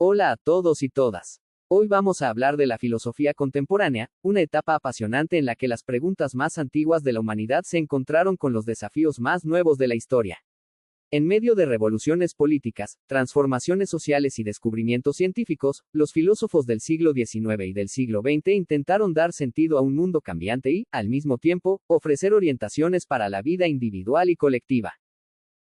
Hola a todos y todas. Hoy vamos a hablar de la filosofía contemporánea, una etapa apasionante en la que las preguntas más antiguas de la humanidad se encontraron con los desafíos más nuevos de la historia. En medio de revoluciones políticas, transformaciones sociales y descubrimientos científicos, los filósofos del siglo XIX y del siglo XX intentaron dar sentido a un mundo cambiante y, al mismo tiempo, ofrecer orientaciones para la vida individual y colectiva.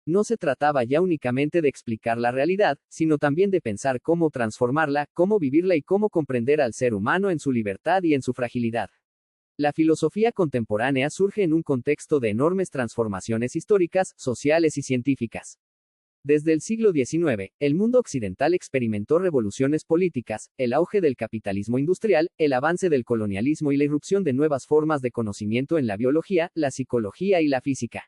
No se trataba ya únicamente de explicar la realidad, sino también de pensar cómo transformarla, cómo vivirla y cómo comprender al ser humano en su libertad y en su fragilidad. La filosofía contemporánea surge en un contexto de enormes transformaciones históricas, sociales y científicas. Desde el siglo XIX, el mundo occidental experimentó revoluciones políticas, el auge del capitalismo industrial, el avance del colonialismo y la irrupción de nuevas formas de conocimiento en la biología, la psicología y la física.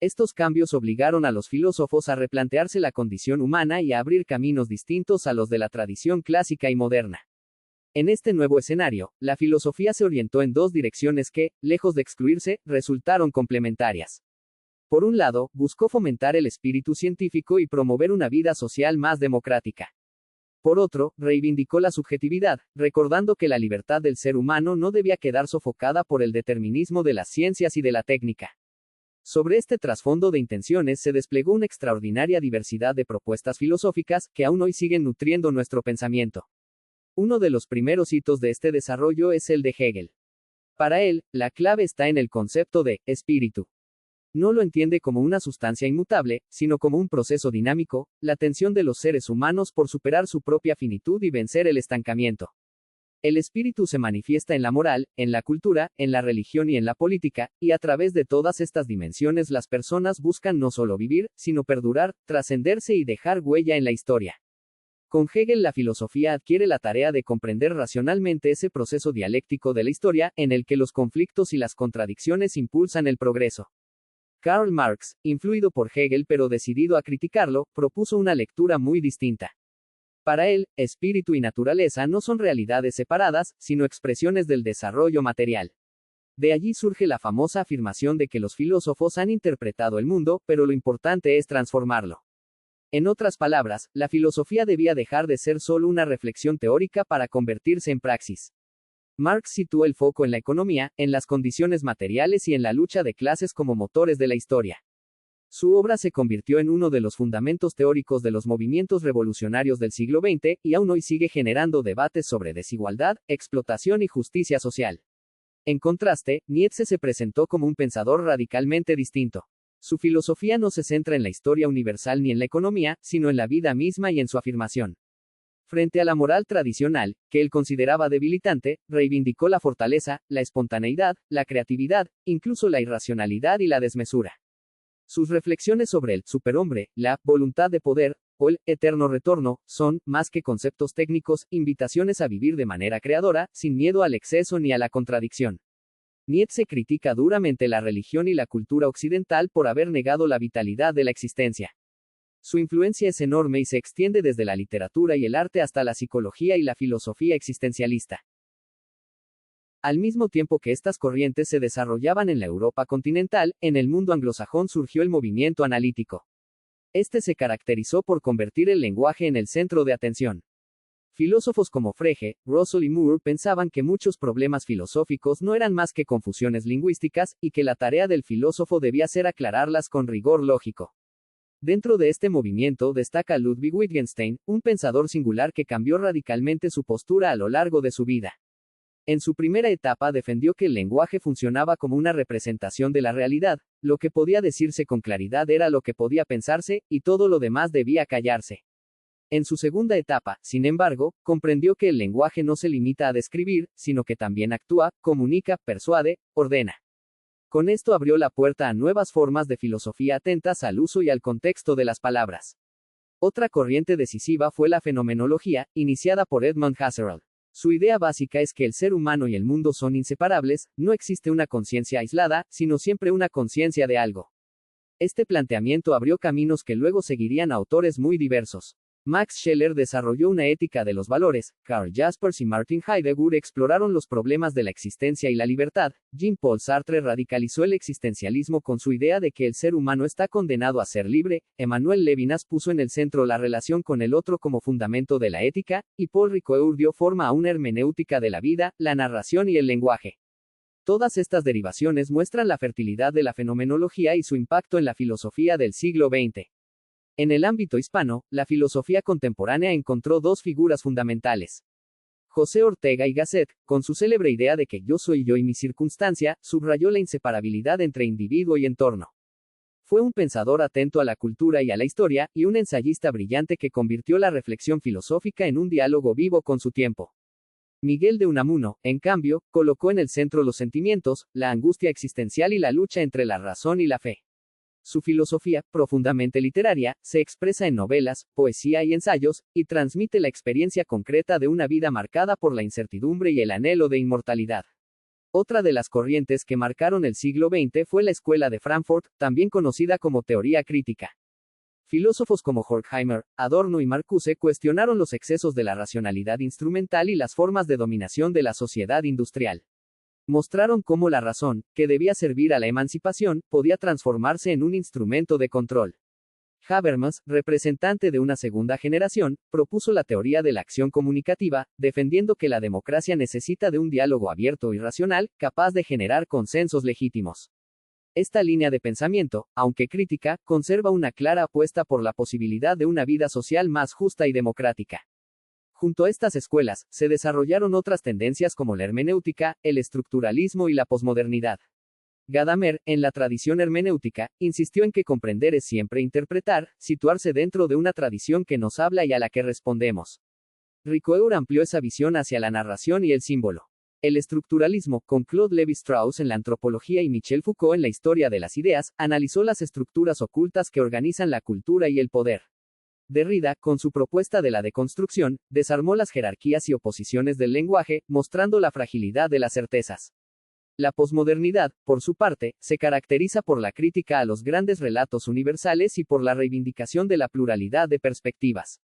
Estos cambios obligaron a los filósofos a replantearse la condición humana y a abrir caminos distintos a los de la tradición clásica y moderna. En este nuevo escenario, la filosofía se orientó en dos direcciones que, lejos de excluirse, resultaron complementarias. Por un lado, buscó fomentar el espíritu científico y promover una vida social más democrática. Por otro, reivindicó la subjetividad, recordando que la libertad del ser humano no debía quedar sofocada por el determinismo de las ciencias y de la técnica. Sobre este trasfondo de intenciones se desplegó una extraordinaria diversidad de propuestas filosóficas, que aún hoy siguen nutriendo nuestro pensamiento. Uno de los primeros hitos de este desarrollo es el de Hegel. Para él, la clave está en el concepto de espíritu. No lo entiende como una sustancia inmutable, sino como un proceso dinámico, la tensión de los seres humanos por superar su propia finitud y vencer el estancamiento. El espíritu se manifiesta en la moral, en la cultura, en la religión y en la política, y a través de todas estas dimensiones las personas buscan no solo vivir, sino perdurar, trascenderse y dejar huella en la historia. Con Hegel la filosofía adquiere la tarea de comprender racionalmente ese proceso dialéctico de la historia, en el que los conflictos y las contradicciones impulsan el progreso. Karl Marx, influido por Hegel pero decidido a criticarlo, propuso una lectura muy distinta. Para él, espíritu y naturaleza no son realidades separadas, sino expresiones del desarrollo material. De allí surge la famosa afirmación de que los filósofos han interpretado el mundo, pero lo importante es transformarlo. En otras palabras, la filosofía debía dejar de ser solo una reflexión teórica para convertirse en praxis. Marx situó el foco en la economía, en las condiciones materiales y en la lucha de clases como motores de la historia. Su obra se convirtió en uno de los fundamentos teóricos de los movimientos revolucionarios del siglo XX, y aún hoy sigue generando debates sobre desigualdad, explotación y justicia social. En contraste, Nietzsche se presentó como un pensador radicalmente distinto. Su filosofía no se centra en la historia universal ni en la economía, sino en la vida misma y en su afirmación. Frente a la moral tradicional, que él consideraba debilitante, reivindicó la fortaleza, la espontaneidad, la creatividad, incluso la irracionalidad y la desmesura. Sus reflexiones sobre el superhombre, la voluntad de poder, o el eterno retorno, son, más que conceptos técnicos, invitaciones a vivir de manera creadora, sin miedo al exceso ni a la contradicción. Nietzsche critica duramente la religión y la cultura occidental por haber negado la vitalidad de la existencia. Su influencia es enorme y se extiende desde la literatura y el arte hasta la psicología y la filosofía existencialista. Al mismo tiempo que estas corrientes se desarrollaban en la Europa continental, en el mundo anglosajón surgió el movimiento analítico. Este se caracterizó por convertir el lenguaje en el centro de atención. Filósofos como Frege, Russell y Moore pensaban que muchos problemas filosóficos no eran más que confusiones lingüísticas, y que la tarea del filósofo debía ser aclararlas con rigor lógico. Dentro de este movimiento destaca Ludwig Wittgenstein, un pensador singular que cambió radicalmente su postura a lo largo de su vida. En su primera etapa defendió que el lenguaje funcionaba como una representación de la realidad, lo que podía decirse con claridad era lo que podía pensarse, y todo lo demás debía callarse. En su segunda etapa, sin embargo, comprendió que el lenguaje no se limita a describir, sino que también actúa, comunica, persuade, ordena. Con esto abrió la puerta a nuevas formas de filosofía atentas al uso y al contexto de las palabras. Otra corriente decisiva fue la fenomenología, iniciada por Edmund Husserl. Su idea básica es que el ser humano y el mundo son inseparables, no existe una conciencia aislada, sino siempre una conciencia de algo. Este planteamiento abrió caminos que luego seguirían a autores muy diversos. Max Scheler desarrolló una ética de los valores, Karl Jaspers y Martin Heidegger exploraron los problemas de la existencia y la libertad, Jean-Paul Sartre radicalizó el existencialismo con su idea de que el ser humano está condenado a ser libre, Emmanuel Levinas puso en el centro la relación con el otro como fundamento de la ética, y Paul Ricoeur dio forma a una hermenéutica de la vida, la narración y el lenguaje. Todas estas derivaciones muestran la fertilidad de la fenomenología y su impacto en la filosofía del siglo XX. En el ámbito hispano, la filosofía contemporánea encontró dos figuras fundamentales. José Ortega y Gasset, con su célebre idea de que yo soy yo y mi circunstancia, subrayó la inseparabilidad entre individuo y entorno. Fue un pensador atento a la cultura y a la historia, y un ensayista brillante que convirtió la reflexión filosófica en un diálogo vivo con su tiempo. Miguel de Unamuno, en cambio, colocó en el centro los sentimientos, la angustia existencial y la lucha entre la razón y la fe. Su filosofía, profundamente literaria, se expresa en novelas, poesía y ensayos, y transmite la experiencia concreta de una vida marcada por la incertidumbre y el anhelo de inmortalidad. Otra de las corrientes que marcaron el siglo XX fue la Escuela de Frankfurt, también conocida como teoría crítica. Filósofos como Horkheimer, Adorno y Marcuse cuestionaron los excesos de la racionalidad instrumental y las formas de dominación de la sociedad industrial. Mostraron cómo la razón, que debía servir a la emancipación, podía transformarse en un instrumento de control. Habermas, representante de una segunda generación, propuso la teoría de la acción comunicativa, defendiendo que la democracia necesita de un diálogo abierto y racional, capaz de generar consensos legítimos. Esta línea de pensamiento, aunque crítica, conserva una clara apuesta por la posibilidad de una vida social más justa y democrática. Junto a estas escuelas, se desarrollaron otras tendencias como la hermenéutica, el estructuralismo y la posmodernidad. Gadamer, en la tradición hermenéutica, insistió en que comprender es siempre interpretar, situarse dentro de una tradición que nos habla y a la que respondemos. Ricoeur amplió esa visión hacia la narración y el símbolo. El estructuralismo, con Claude Lévi-Strauss en la antropología y Michel Foucault en la historia de las ideas, analizó las estructuras ocultas que organizan la cultura y el poder. Derrida, con su propuesta de la deconstrucción, desarmó las jerarquías y oposiciones del lenguaje, mostrando la fragilidad de las certezas. La posmodernidad, por su parte, se caracteriza por la crítica a los grandes relatos universales y por la reivindicación de la pluralidad de perspectivas.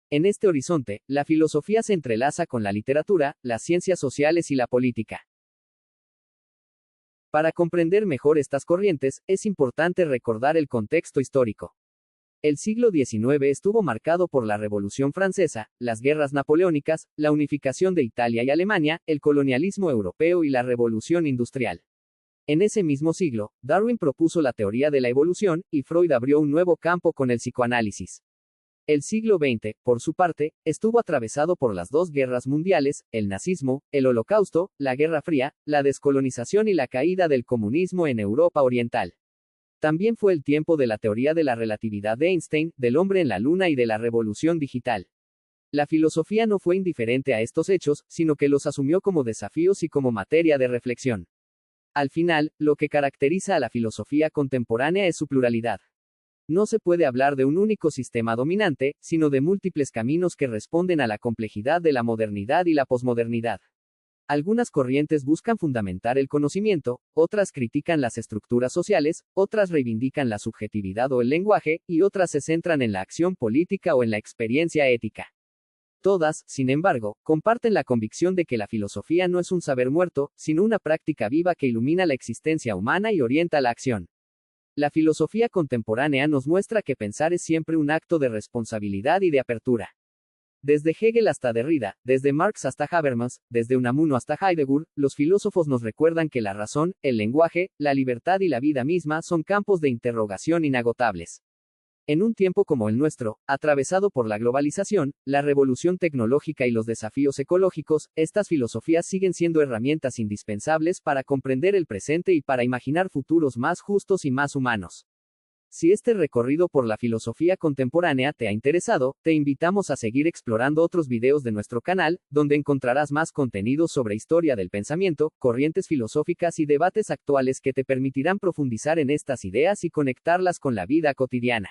En este horizonte, la filosofía se entrelaza con la literatura, las ciencias sociales y la política. Para comprender mejor estas corrientes, es importante recordar el contexto histórico. El siglo XIX estuvo marcado por la Revolución Francesa, las guerras napoleónicas, la unificación de Italia y Alemania, el colonialismo europeo y la Revolución Industrial. En ese mismo siglo, Darwin propuso la teoría de la evolución, y Freud abrió un nuevo campo con el psicoanálisis. El siglo XX, por su parte, estuvo atravesado por las dos guerras mundiales, el nazismo, el Holocausto, la Guerra Fría, la descolonización y la caída del comunismo en Europa Oriental. También fue el tiempo de la teoría de la relatividad de Einstein, del hombre en la luna y de la revolución digital. La filosofía no fue indiferente a estos hechos, sino que los asumió como desafíos y como materia de reflexión. Al final, lo que caracteriza a la filosofía contemporánea es su pluralidad. No se puede hablar de un único sistema dominante, sino de múltiples caminos que responden a la complejidad de la modernidad y la posmodernidad. Algunas corrientes buscan fundamentar el conocimiento, otras critican las estructuras sociales, otras reivindican la subjetividad o el lenguaje, y otras se centran en la acción política o en la experiencia ética. Todas, sin embargo, comparten la convicción de que la filosofía no es un saber muerto, sino una práctica viva que ilumina la existencia humana y orienta la acción. La filosofía contemporánea nos muestra que pensar es siempre un acto de responsabilidad y de apertura. Desde Hegel hasta Derrida, desde Marx hasta Habermas, desde Unamuno hasta Heidegger, los filósofos nos recuerdan que la razón, el lenguaje, la libertad y la vida misma son campos de interrogación inagotables. En un tiempo como el nuestro, atravesado por la globalización, la revolución tecnológica y los desafíos ecológicos, estas filosofías siguen siendo herramientas indispensables para comprender el presente y para imaginar futuros más justos y más humanos. Si este recorrido por la filosofía contemporánea te ha interesado, te invitamos a seguir explorando otros videos de nuestro canal, donde encontrarás más contenido sobre historia del pensamiento, corrientes filosóficas y debates actuales que te permitirán profundizar en estas ideas y conectarlas con la vida cotidiana.